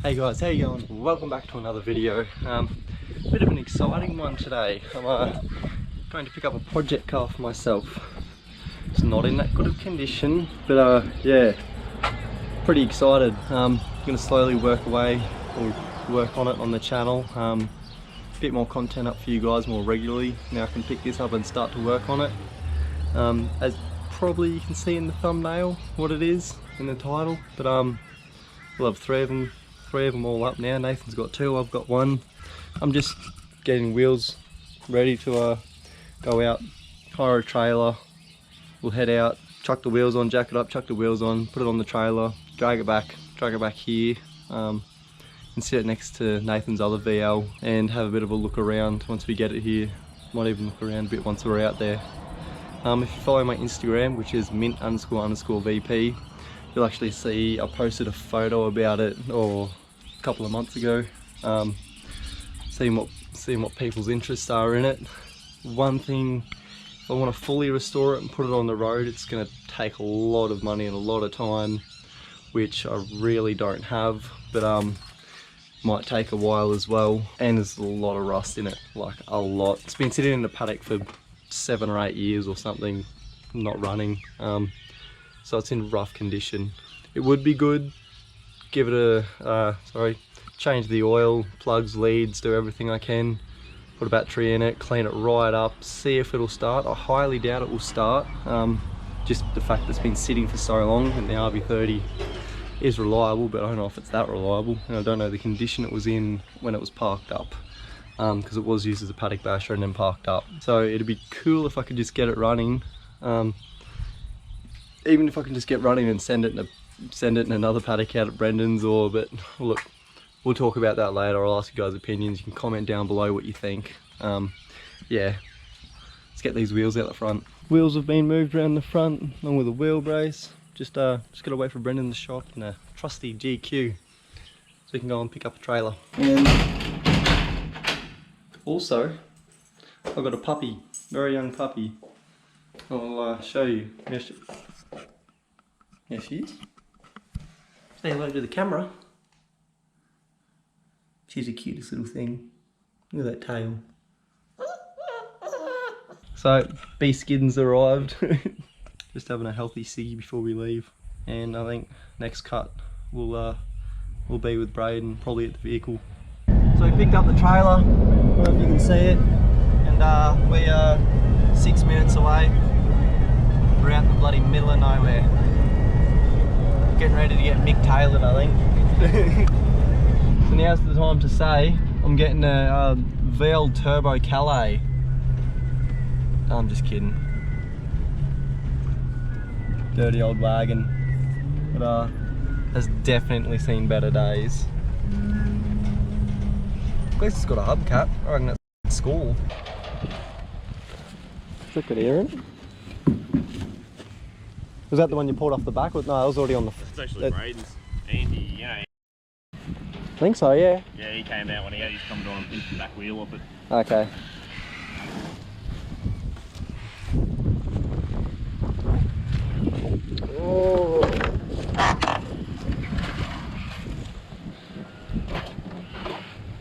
Hey guys, how you going? Welcome back to another video. Bit of an exciting one today. I'm going to pick up a project car for myself. It's not in that good of condition, but yeah, pretty excited. I'm going to slowly work away or work on it on the channel. Bit more content up for you guys more regularly. Now I can pick this up and start to work on it. As probably you can see in the thumbnail what it is in the title, but we'll have three of them all up now. Nathan's got two, I've got one. I'm just getting wheels ready to go out, hire a trailer. We'll head out, chuck the wheels on, jack it up, chuck the wheels on, put it on the trailer, drag it back here, and sit it next to Nathan's other VL and have a bit of a look around once we get it here. Might even look around a bit once we're out there. If you follow my Instagram, which is mint__VP, you'll actually see I posted a photo about it a couple of months ago, seeing what people's interests are in it. One thing, if I want to fully restore it and put it on the road, it's going to take a lot of money and a lot of time, which I really don't have, but might take a while as well. And there's a lot of rust in it, like a lot. It's been sitting in the paddock for 7 or 8 years or something, not running, so it's in rough condition. It would be good, give it a change the oil, plugs, leads, do everything I can, put a battery in it, clean it right up, see if it'll start. I highly doubt it will start, just the fact that it's been sitting for so long. And the RB30 is reliable, but I don't know if it's that reliable, and I don't know the condition it was in when it was parked up, because it was used as a paddock basher and then parked up. So it'd be cool if I could just get it running, even if I can just get running and send it in another paddock out at Brendan's, but look, we'll talk about that later. I'll ask you guys opinions. You can comment down below what you think. Yeah, let's get these wheels out the front. Wheels have been moved around the front along with a wheel brace. Just gotta wait for Brendan in the shop and a trusty GQ so we can go and pick up a trailer. And also, I've got a puppy, very young puppy. I'll show you. There she is. Say hello to the camera. She's the cutest little thing. Look at that tail. So, B-Skidden's arrived. Just having a healthy ciggy before we leave. And I think next cut will be with Braden, probably at the vehicle. So we picked up the trailer, I don't know if you can see it. And we are 6 minutes away. We're out in the bloody middle of nowhere. Getting ready to get Mick tailored, I think. So now's the time to say I'm getting a VL Turbo Calais. I'm just kidding. Dirty old wagon, but has definitely seen better days. At least it's got a hubcap. I reckon that's school. Look at air in it. Was that the one you pulled off the back? No, it was already on the... It's actually Braden's. Andy, you know. I think so, yeah. Yeah, he came out when he had his Commodore and pinched the back wheel off it. Okay. Oh.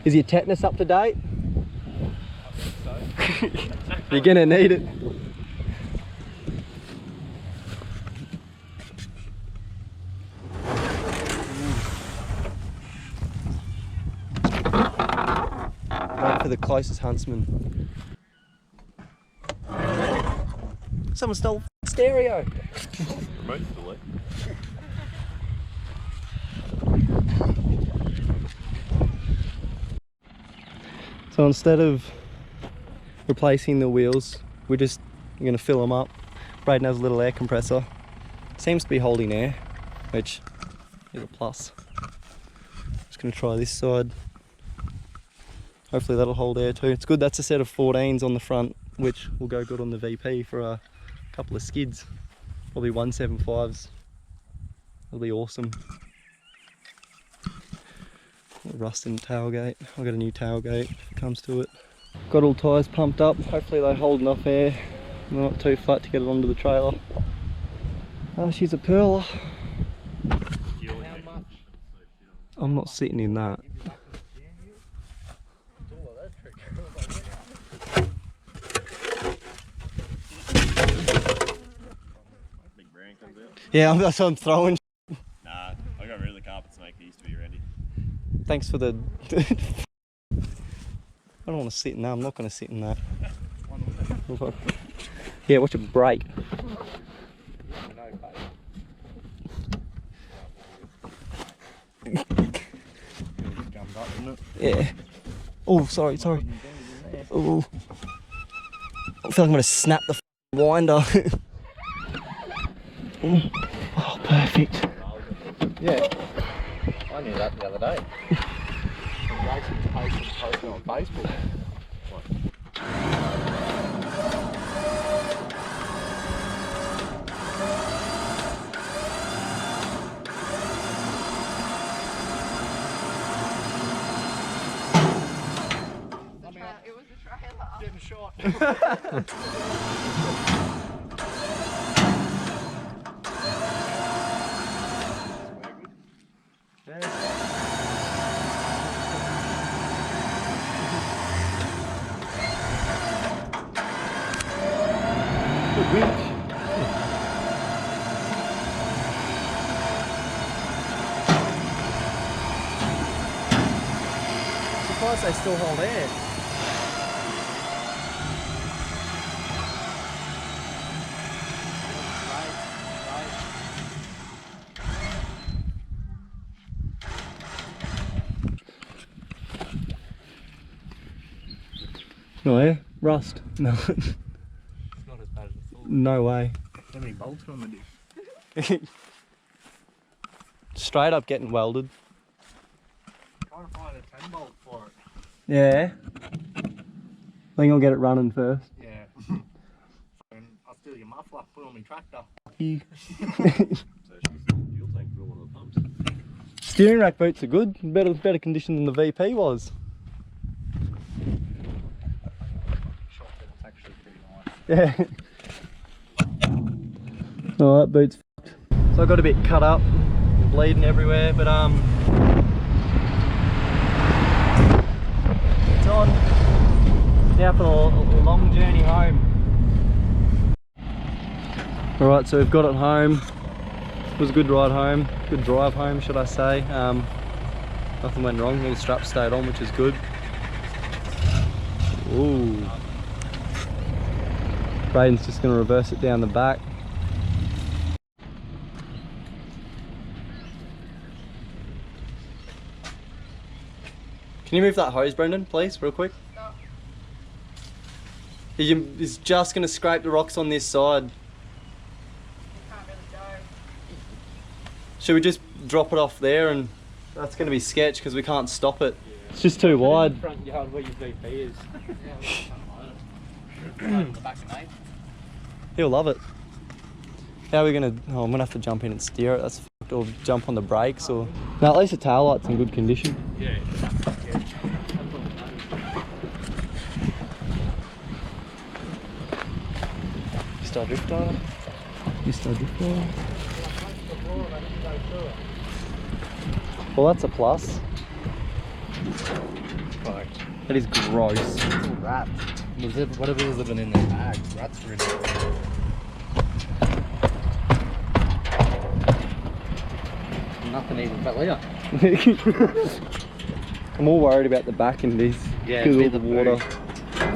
Is your tetanus up to date? I think so. You're gonna need it. Right for the closest huntsman. Someone stole stereo. Remote's still there. So instead of replacing the wheels, we're just going to fill them up. Braden has a little air compressor. Seems to be holding air, which is a plus. Just going to try this side. Hopefully that'll hold air too. It's good that's a set of 14s on the front, which will go good on the VP for a couple of skids. Probably 175s. It'll be awesome. Rust in the tailgate. I've got a new tailgate if it comes to it. Got all tyres pumped up. Hopefully they hold enough air. They're not too flat to get it onto the trailer. Oh, she's a pearler. I'm not sitting in that. Big brand comes out. Yeah, that's what I'm throwing. Nah, I got rid of the carpets to make these to be ready. Thanks for the... I don't want to sit in that. I'm not going to sit in that. Yeah, watch it break. Yeah. Oh, sorry. Oh. I feel like I'm going to snap the winder. Oh, perfect. Yeah. I knew that the other day. Racing's posting on Facebook. It was a trailer. Getting shot. Good winch. Surprised they still hold air. No air? Rust? No. It's not as bad as I thought. No way. How many bolts on the dish? Straight up getting welded. Trying to find a 10 bolt for it. Yeah. I think I'll get it running first. Yeah. And I'll steal your muffler, put it on my tractor. You. So she's fuel tank for one of the pumps. Steering rack boots are good. Better condition than the VP was. Shot that it's actually pretty nice. Yeah. Oh, that boot's fucked. So I got a bit cut up, bleeding everywhere, but it's on. Now for the long journey home. Alright, so we've got it home. It was a good ride home, good drive home should I say. Nothing went wrong, all the straps stayed on, which is good. Ooh. Braden's just going to reverse it down the back. Can you move that hose, Brendan, please, real quick? No. He's just going to scrape the rocks on this side. You can't really go. Should we just drop it off there, and that's going to be sketch because we can't stop it. Yeah. It's just too wide. Front yard where your VP is. The back of Nate. He'll love it. How are we going to... Oh, I'm going to have to jump in and steer it. That's fucked. Or jump on the brakes or... No, at least the tail light's in good condition. Yeah. Mr. Drifter. Mr. Drifter. Well, that's a plus. Like, That is gross. it's all rats. Whatever was living in their bags, rats were in it. Nothing even felt later. I'm all worried about the back end is because of the water.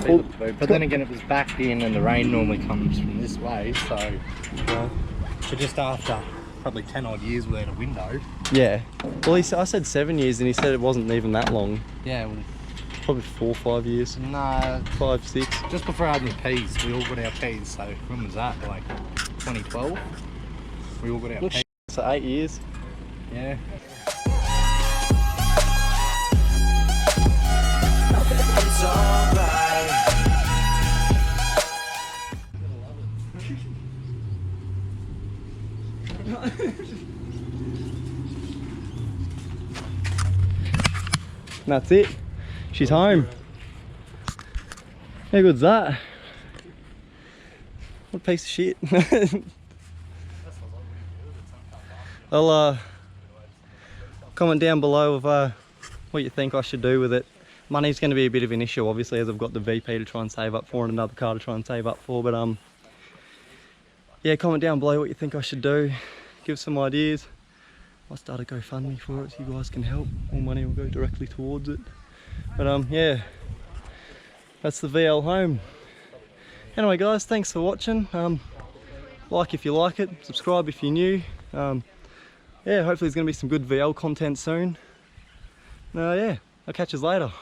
Well, But then again, it was backed in and the rain normally comes from this way, so yeah. but just after probably 10 odd years without a window. Yeah. Well, I said 7 years, and he said it wasn't even that long. Yeah, well, Probably 4 or 5 years. nah, 5, 6. just before I had my P's, we all got our P's, so when was that? Like 2012? We all got our Look, P's. so 8 years. Yeah. It's alright. And that's it. She's home. How good's that? What a piece of shit. Comment down below of what you think I should do with it. Money's going to be a bit of an issue, obviously, as I've got the VP to try and save up for and another car to try and save up for. But yeah, comment down below what you think I should do. Give some ideas. I'll start a GoFundMe for it so you guys can help. All money will go directly towards it. But yeah, that's the VL home. Anyway guys, thanks for watching. Like if you like it, subscribe if you're new. Yeah, hopefully there's going to be some good VL content soon. Yeah, I'll catch you later.